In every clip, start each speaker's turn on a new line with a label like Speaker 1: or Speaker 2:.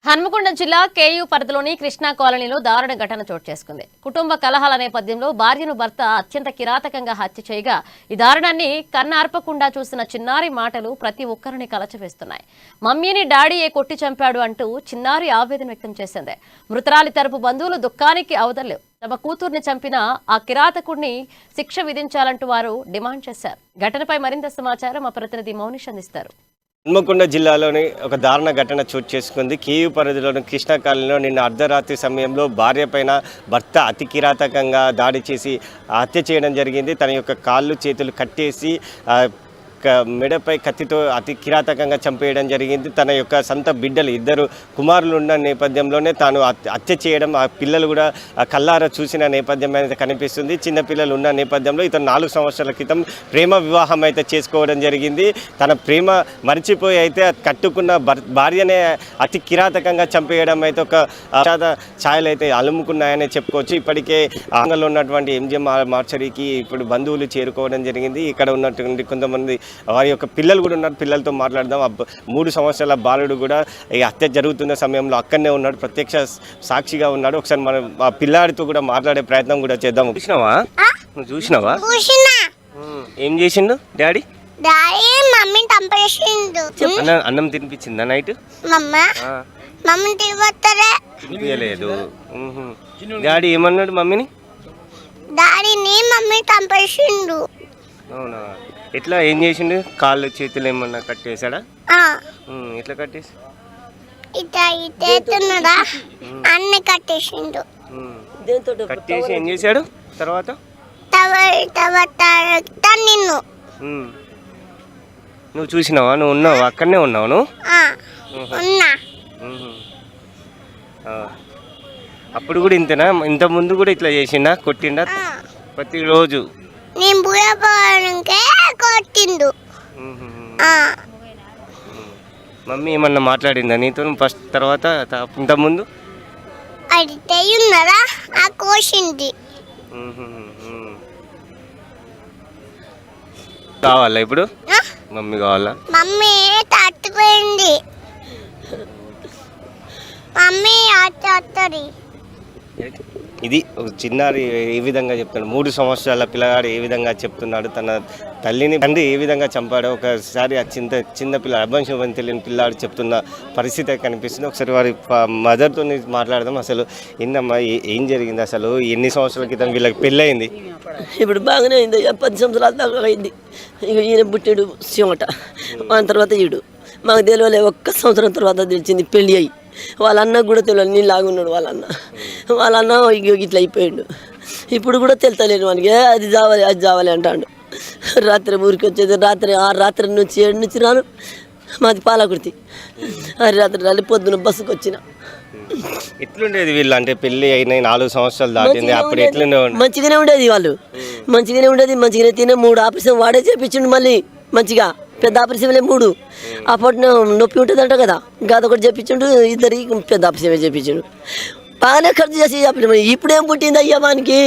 Speaker 1: హన్మకొండ జిల్లా కేయూ పరిధిలోని కృష్ణా కాలనీలో దారుణ ఘటన చోటు చేసుకుంది. కుటుంబ కలహాల నేపథ్యంలో భార్యను భర్త అత్యంత కిరాతకంగా హత్య చేయగా ఈ దారుణాన్ని కన్నార్పకుండా చూసిన చిన్నారి మాటలు ప్రతి ఒక్కరిని కలచివేస్తున్నాయి. మమ్మీని డాడీయే కొట్టి చంపాడు అంటూ చిన్నారి ఆవేదన వ్యక్తం చేసింది. మృతురాలి తరపు బంధువులు దుఃఖానికి అవధలేవు. తమ కూతుర్ని చంపిన ఆ కిరాతకుడిని శిక్ష విధించాలంటూ వారు డిమాండ్ చేశారు. ఘటనపై మరింత సమాచారం మా ప్రతినిధి మౌనిష్ అందిస్తారు.
Speaker 2: హన్మకొండ జిల్లాలోని ఒక దారుణ ఘటన చోటు చేసుకుంది. కేయూ పరిధిలోని కృష్ణా కాలనీలో నిన్న అర్ధరాత్రి సమయంలో భార్య పైన భర్త అతి కిరాతకంగా దాడి చేసి హత్య చేయడం జరిగింది. తన యొక్క కాళ్ళు చేతులు కట్టేసి మెడపై కత్తితో అతి కిరాతకంగా చంపేయడం జరిగింది. తన యొక్క సొంత బిడ్డలు ఇద్దరు కుమారులు ఉన్న నేపథ్యంలోనే తాను హత్య చేయడం ఆ పిల్లలు కూడా కళ్ళారా చూసిన నేపథ్యం అయితే కనిపిస్తుంది. చిన్నపిల్లలు ఉన్న నేపథ్యంలో ఇతను 4 సంవత్సరాల క్రితం ప్రేమ వివాహం అయితే చేసుకోవడం జరిగింది. తన ప్రేమ మర్చిపోయి అయితే కట్టుకున్న భార్యనే అతి కిరాతకంగా చంపేయడం అయితే ఒక ఛాయలు అయితే అలుముకున్నాయని చెప్పుకోవచ్చు. ఇప్పటికే ఆంగల్లో ఉన్నటువంటి ఎంజిఎం మార్చరీకి ఇప్పుడు బంధువులు చేరుకోవడం జరిగింది. ఇక్కడ ఉన్నటువంటి కొంతమంది వారి యొక్క పిల్లలు కూడా ఉన్నారు. పిల్లలతో మాట్లాడదాం. 3 సంవత్సరాల బాలుడు కూడా ఈ హత్య జరుగుతున్న సమయంలో అక్కడనే ఉన్నాడు, ప్రత్యక్ష సాక్షిగా ఉన్నాడు. ఒకసారి మనం ఆ పిల్లాడితో కూడా మాట్లాడే ప్రయత్నం కూడా చేద్దాం. చూసినావా? నువ్వు చూసినావా? ఏం చేసిండు డాడీ?
Speaker 3: మమ్మీ చంపేసిండు.
Speaker 2: అన్నం తినిపించిందా నైట్?
Speaker 3: మమ్మీ
Speaker 2: తినిపించలేదు. డాడీ ఏమన్నాడు మమ్మీని?
Speaker 3: డాడీని మమ్మీ చంపేసిండు.
Speaker 2: అవునా? ఎట్లా ఏం చేసిండు? కాళ్ళు చేతులు ఏమన్నా కట్టేశాడా? ఎట్లా కట్టేసి
Speaker 3: ఇట్లా అన్ని కట్టేసిండు.
Speaker 2: కట్టేసి ఏం చేశాడు తర్వాత?
Speaker 3: నిన్ను
Speaker 2: నువ్వు చూసినావా? నువ్వు ఉన్నావు అక్కడనే ఉన్నావు? నువ్వు అప్పుడు కూడా ఇంతనా? ఇంత ముందు కూడా ఇట్లా చేసిండా? కొట్టిండా ప్రతిరోజు?
Speaker 3: నేను భూయపోవడానికే కొట్టిండు.
Speaker 2: మమ్మీ ఏమన్నా మాట్లాడిందా నీతో ఫస్ట్ తర్వాత ఇంతకుముందు?
Speaker 3: అడిగితే ఉన్నారా ఆ కోసింది.
Speaker 2: కావాలా ఇప్పుడు? మమ్మీ కావాలా?
Speaker 3: మమ్మీ తట్టుపోయింది. మమ్మీ అత్తది.
Speaker 2: ఇది ఒక చిన్నారి ఏ విధంగా చెప్తున్నాడు, 3 సంవత్సరాల పిల్లగాడు ఏ విధంగా చెప్తున్నాడు, తన తల్లిని తండ్రి ఏ విధంగా చంపాడో ఒకసారి ఆ చిన్న పిల్ల అభంశం తెలియని పిల్లాడు చెప్తున్న పరిస్థితి కనిపిస్తుంది. ఒకసారి వారి మదర్తో మాట్లాడదాం. అసలు ఏందమ్మా, ఏం జరిగింది? అసలు ఎన్ని సంవత్సరాల క్రితం వీళ్ళకి పెళ్ళి అయింది?
Speaker 4: ఇప్పుడు బాగానే అయింది. 10 సంవత్సరాల దాకా అయింది. ఇక ఈయన పుట్టాడు సిమట. ఆ తర్వాత ఈడు మాకు తెలియలే. 1 సంవత్సరం తర్వాత తెలిసింది పెళ్ళి అయ్యి. వాళ్ళ అన్న కూడా తెలియదు, నేను లాగున్నాడు వాళ్ళ అన్న ఇట్లా అయిపోయాడు. ఇప్పుడు కూడా తెలుతలేను మనకి. అది చావాలి అంటాడు. రాత్రి ఊరికి వచ్చేది రాత్రి నుంచి 7 నుంచి రాను. మాది పాలకుర్తి. రాత్రి రాలి పొద్దున బస్సుకు వచ్చిన.
Speaker 2: ఎట్లుండేది వీళ్ళు? అంటే పెళ్ళి అయిన 4 సంవత్సరాలు దాటింది. అప్పుడు ఎట్లుండే?
Speaker 4: మంచిగానే ఉండేది. వాళ్ళు మంచిగానే తినే 3 ఆపరేషన్ వాడే చేపించిండు. మళ్ళీ మంచిగా పెద్ద ఆపరేషన్లే 3. అప్పటి నొప్పి ఉంటుందంట కదా, అదొకటి చెప్పించుండు. ఇద్దరికి పెద్ద ఆపరేషన్ చెప్పించుండు. బాగానే ఖర్చు చేసి చెప్పిన. ఇప్పుడేం పుట్టింది అయ్యా మనకి?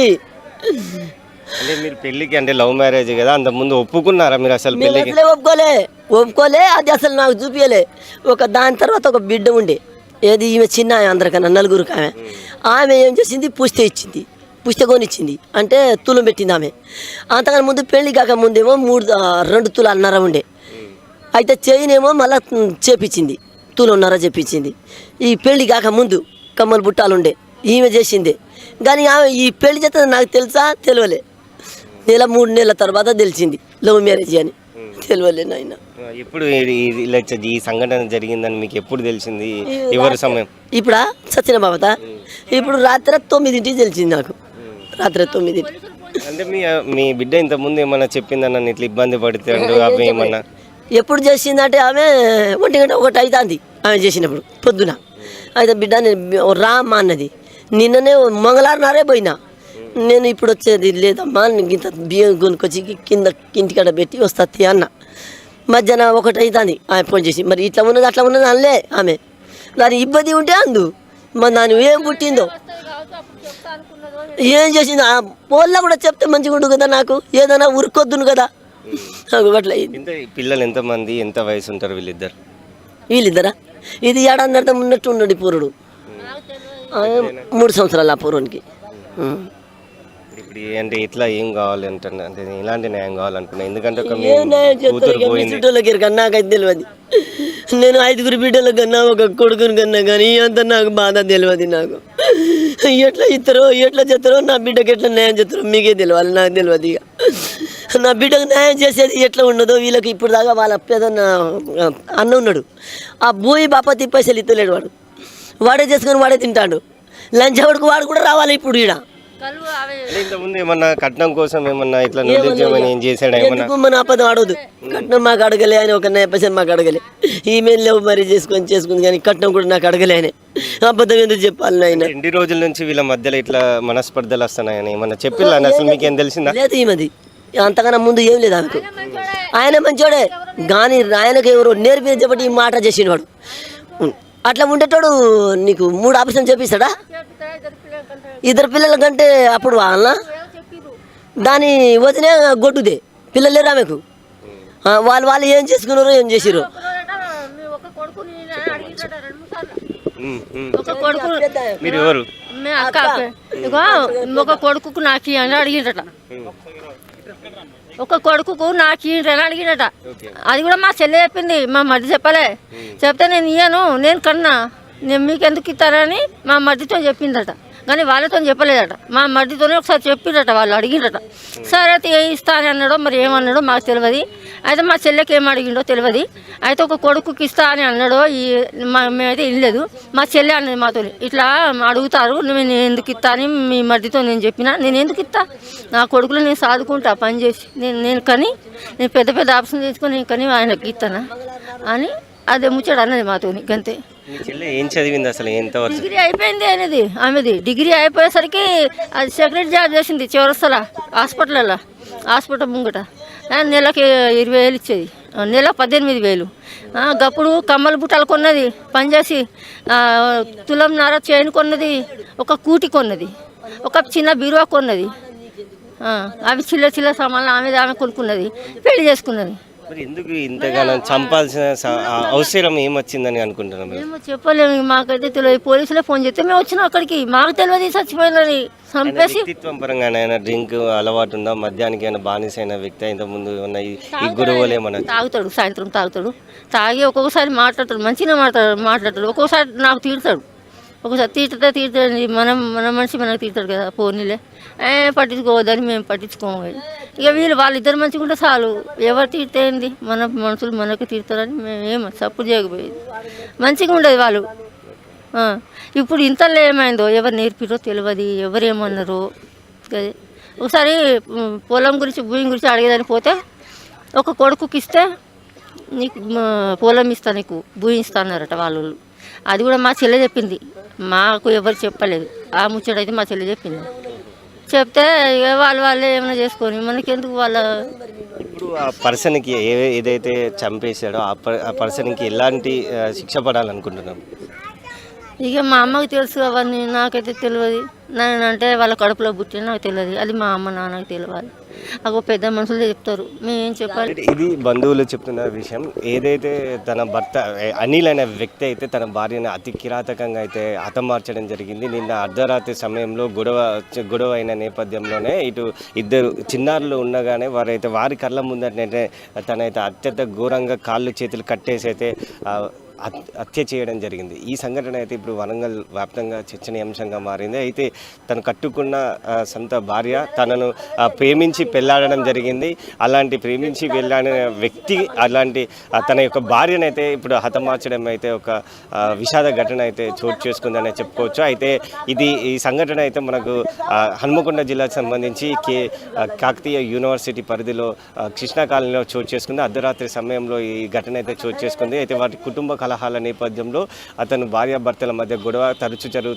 Speaker 2: అంటే మీరు పెళ్ళికి అంటే లవ్ మ్యారేజ్ కదా, అంత ముందు ఒప్పుకున్నారా మీరు? అసలు పెళ్ళికి
Speaker 4: ఒప్పుకోలే. అది అసలు నాకు చూపించలే. దాని తర్వాత ఒక బిడ్డ ఉండే, ఏది ఈమె చిన్న అందరికన్నా 4 ఆమె ఏం చేసింది, పుస్తకం కొనిచ్చింది. అంటే తులం పెట్టింది ఆమె. అంతకన్నా ముందు పెళ్లి కాక ముందేమో 2 తులాలన్నర ఉండే. అయితే చేయనేమో మళ్ళీ చేపించింది, 1.5 తులం చెప్పించింది. ఈ పెళ్లి కాక ముందు కమ్మలు బుట్టాలుండే, ఈమె చేసిందే. కానీ ఆమె ఈ పెళ్లి చేస్తే నాకు తెలియలే. 3 నెలల తర్వాత తెలిసింది లవ్ మ్యారేజ్ అని. తెలియలే నాయన.
Speaker 2: ఇప్పుడు ఈ సంఘటన జరిగిందని మీకు ఎప్పుడు తెలిసింది? ఎవరి సమయం?
Speaker 4: ఇప్పుడా సచిన బాబత ఇప్పుడు రాత్రి 9ంటికి తెలిసింది నాకు. రాత్రి 9.
Speaker 2: అంటే మీ బిడ్డ ఇంత ముందు ఏమన్నా చెప్పిందన్న ఇట్లా ఇబ్బంది పడుతాడు అవి ఏమన్నా?
Speaker 4: ఎప్పుడు చేసిందంటే ఆమె 1 గంట 1 అవుతుంది ఆమె చేసినప్పుడు పొద్దున. అయితే బిడ్డ నేను రామ్మా అన్నది. నిన్ననే మంగళవారం పోయినా. నేను ఇప్పుడు వచ్చేది లేదమ్మా, ఇంత బియ్యం కొనుక్కొచ్చి కింద ఇంటికాడ పెట్టి వస్తా అన్న. మధ్యాహ్నం 1 అవుతుంది ఆమె ఫోన్ చేసి. మరి ఇట్లా ఉన్నది అట్లా ఉన్నది అనలే ఆమె. దాని ఇబ్బంది ఉంటే అందు. మరి దాని ఏం పుట్టిందో ఏం చేసింది ఆ పోల్లా కూడా చెప్తే మంచిగా ఉండు కదా, నాకు ఏదైనా ఉరుకొద్దును కదా. అట్లా
Speaker 2: పిల్లలు ఎంతమంది, ఎంత వయసు ఉంటారు వీళ్ళిద్దరు?
Speaker 4: వీళ్ళిద్దరా ఇది ఏడాది ఉన్నట్టు ఉన్నాడు ఈ పూరుడు 3 సంవత్సరాలు ఆ పూర్వానికి.
Speaker 2: ఇప్పుడు అంటే ఇట్లా ఏం కావాలి అంటున్నా అంటే ఇలాంటి న్యాయం కావాలనుకున్నా ఎందుకంటే ఒక
Speaker 4: ఏ న్యాయం
Speaker 2: కూతురు
Speaker 4: చేస్తారు
Speaker 2: పోయింది.
Speaker 4: చుట్టూలకి నాకైతే తెలియదు. నేను 5 బిడ్డల కన్నా ఒక కొడుకుని కన్నా కానీ అంత నాకు బాధ తెలియదు. నాకు ఎట్లా ఇస్తారో ఎట్లా చేస్తారో నా బిడ్డకి ఎట్లా న్యాయం చేస్తారో మీకే తెలియాలి, నాకు తెలియదు. ఇక నా బిడ్డకు న్యాయం చేసేది ఎట్లా ఉండదో వీళ్ళకి ఇప్పుడు దాకా వాళ్ళ పెదన్న అన్న ఉన్నాడు. ఆ భూమి బాపతి పైసలు ఇస్తలేడు వాడు, వాడే చేసుకొని వాడే తింటాడు. లంచవాడికి వాడు కూడా రావాలి ఇప్పుడు ఈడ.
Speaker 2: అంటే ఇంతకుముందు ఏమన్నా కట్నం కోసం ఏమన్నా ఇట్లా నిర్లక్ష్యమని ఏం చేశాడు ఏమన్నా
Speaker 4: ఎందుకు మన అబద్ధం ఆడవద్దు. కట్నం మాకు అడగలే అని ఒక 9% మాకు అడగలే. ఈమెయిల్ లేవు మరి చేసుకుంది కానీ కట్నం కూడా నాకు అడగలే అని అబద్ధం ఎందుకు చెప్పాలి నాయన?
Speaker 2: ఎన్ని రోజుల నుంచి వీళ్ళ మధ్యలో ఇట్లా మనస్పర్ధలు వస్తున్నాయని ఏమన్నా చెప్పిల్లా అసలు మీకేం తెలిసిందా?
Speaker 4: లేదు ఈమెది అంతకన్నా ముందు ఏం లేదు ఆమెకు. ఆయన మంచోడే కానీ ఆయనకు ఎవరు నేర్పించబట్టి ఈ మాట చేసిన వాడు. అట్లా ఉండేటోడు నీకు 3 ఆపరేషన్ చేపిస్తాడా? 2 పిల్లల కంటే అప్పుడు వాళ్ళ దాని వదిలే గొడ్డుదే పిల్లలు లేరు ఆమెకు. వాళ్ళు ఏం చేసుకున్నారో ఏం చేసిరో.
Speaker 5: ఒక కొడుకు
Speaker 2: మీరు ఎవరు?
Speaker 5: అక్క ఇగో ఒక కొడుకు నాకు అని అడిగిందట. ఒక కొడుకు నాకు అని అడిగినట. అది కూడా మా చెల్లె చెప్పింది, మా మధ్య చెప్పలే. చెప్తే నేను ఇయ్యను, నేను కన్నా నేను మీకు ఎందుకు ఇస్తారని మా మధ్యతో చెప్పిందట. కానీ వాళ్ళతో చెప్పలేదట, మా మధ్యతోనే ఒకసారి చెప్పిందట. వాళ్ళు అడిగిందట. సరే అయితే ఏ ఇస్తా అని అన్నాడో మరి ఏమన్నాడో మాకు తెలియదు. అయితే మా చెల్లెకి ఏం అడిగిండో తెలియదు. అయితే ఒక కొడుకుకి ఇస్తా అని అన్నాడో మేమైతే ఇల్లేదు. మా చెల్లె అన్నది మాతో, ఇట్లా అడుగుతారు నేను ఎందుకు ఇస్తా అని మీ మధ్యతో నేను చెప్పిన. నేను ఎందుకు ఇస్తా, నా కొడుకులు నేను సాదుకుంటా పని చేసి నేను కానీ నేను పెద్ద పెద్ద ఆప్షన్ చేసుకొని నేను కానీ ఆయనకి ఇస్తానా అని అదే ముచ్చడు అన్నది మాతో. అంతే.
Speaker 2: మీ చెల్లె ఏం చదివింది అసలు ఎంతవరకు?
Speaker 5: డిగ్రీ అయిపోయింది అనేది ఆమెది. డిగ్రీ అయిపోయేసరికి అది సెక్రటరీ జాబ్ చేసింది చివరస్తల హాస్పిటల్ ముంగట. నెలకి 20,000 ఇచ్చేది, నెల 18,000. గప్పుడు కమ్మల బుట్టలు కొన్నది పనిచేసి, తులంన్నర చైన్ కొన్నది, ఒక కూటి కొన్నది, ఒక చిన్న బీరువా కొన్నది. అవి చిల్ల సామాన్లు ఆమె కొనుక్కున్నది, పెళ్లి చేసుకున్నది.
Speaker 2: మరి ఎందుకు ఇంతగానో చంపాల్సిన అవసరం ఏమొచ్చిందని అనుకుంటున్నాం?
Speaker 5: మేము చెప్పలేము, మాకైతే తెలియదు. పోలీసులే ఫోన్ చేస్తే మేము వచ్చినాం అక్కడికి, మాకు తెలియదు చచ్చిపోయిందని. చంపేసి
Speaker 2: వ్యక్తిత్వం పరంగా ఆయన డ్రింక్ అలవాటు ఉందా? మద్యానికి ఆయన బానిస అయిన వ్యక్తి ఇంతకుముందు ఉన్న ఈ గొడవలు ఏమన్నా?
Speaker 5: తాగుతాడు, సాయంత్రం తాగుతాడు. తాగి ఒక్కొక్కసారి మాట్లాడతాడు, మంచిగా మాట్లాడతాడు. ఒక్కొక్కసారి నాకు తీరుతాడు, ఒకసారి తీర్తాడు. మన మనిషి మనకు తీరుతాడు కదా, పోనీలే పట్టించుకోవద్దని మేము పట్టించుకోము. ఇక వాళ్ళిద్దరు మంచిగా ఉంటే చాలు, ఎవరు తీర్తేంది, మన మనుషులు మనకు తీరుతారని మేము ఏమో సపోర్ట్ చేయకపోయేది. మంచిగా ఉండేది వాళ్ళు. ఇప్పుడు ఇంతలో ఏమైందో ఎవరు నేర్పిరో తెలియదు, ఎవరు ఏమన్నారో. అదే ఒకసారి పొలం గురించి భూమి గురించి అడిగేదానికి పోతే ఒక కొడుకుకి ఇస్తే నీకు పొలం ఇస్తా, నీకు భూమి ఇస్తా అన్నారట వాళ్ళు. అది కూడా మా చెల్లె చెప్పింది, మాకు ఎవరు చెప్పలేదు. ఆ ముచ్చటైతే మా చెల్లె చెప్పింది. చెప్తే ఇక వాళ్ళే ఏమైనా చేసుకొని మనకెందుకు వాళ్ళ.
Speaker 2: ఇప్పుడు ఆ పర్సన్కి ఏదైతే చంపేశాడో ఆ పర్సన్కి ఎలాంటి శిక్ష పడాలనుకుంటున్నాం?
Speaker 5: ఇక మా అమ్మకి తెలుసు అవన్నీ, నాకైతే తెలియదు. అంటే వాళ్ళ కడుపులో పుట్టిన నాకు తెలియదు, అది మా అమ్మ నాన్నకి తెలియాలి. అగో పెద్ద మనుషులే చెప్తారు, మేమేం చెప్పాలి.
Speaker 2: ఇది బంధువులు చెప్తున్న విషయం. ఏదైతే తన భర్త అనిల్ అనే వ్యక్తి అయితే తన భార్యను అతి కిరాతకంగా అయితే హతమార్చడం జరిగింది. నిన్న అర్ధరాత్రి సమయంలో గొడవ అయిన నేపథ్యంలోనే ఇటు 2 చిన్నారులు ఉండగానే వారి కళ్ళ ముందటైతే తనైతే అత్యంత ఘోరంగా కాళ్ళు చేతులు కట్టేసి అయితే హత్య చేయడం జరిగింది. ఈ సంఘటన అయితే ఇప్పుడు వరంగల్ వ్యాప్తంగా చర్చనీయాంశంగా మారింది. అయితే తను కట్టుకున్న సొంత భార్య తనను ప్రేమించి పెళ్ళాడడం జరిగింది. అలాంటి ప్రేమించి వెళ్ళాడిన వ్యక్తి అలాంటి తన యొక్క భార్యనైతే ఇప్పుడు హతమార్చడం అయితే ఒక విషాద ఘటన అయితే చోటు చేసుకుందని చెప్పుకోవచ్చు. అయితే ఈ సంఘటన అయితే మనకు హన్మకొండ జిల్లాకు సంబంధించి కాకతీయ యూనివర్సిటీ పరిధిలో కృష్ణా కాలనీలో చోటు చేసుకుంది. అర్ధరాత్రి సమయంలో ఈ ఘటన అయితే చోటు చేసుకుంది. అయితే వాటి కుటుంబ కలహాల నేపథ్యంలో అతను భార్యాభర్తల మధ్య గొడవ తరచూ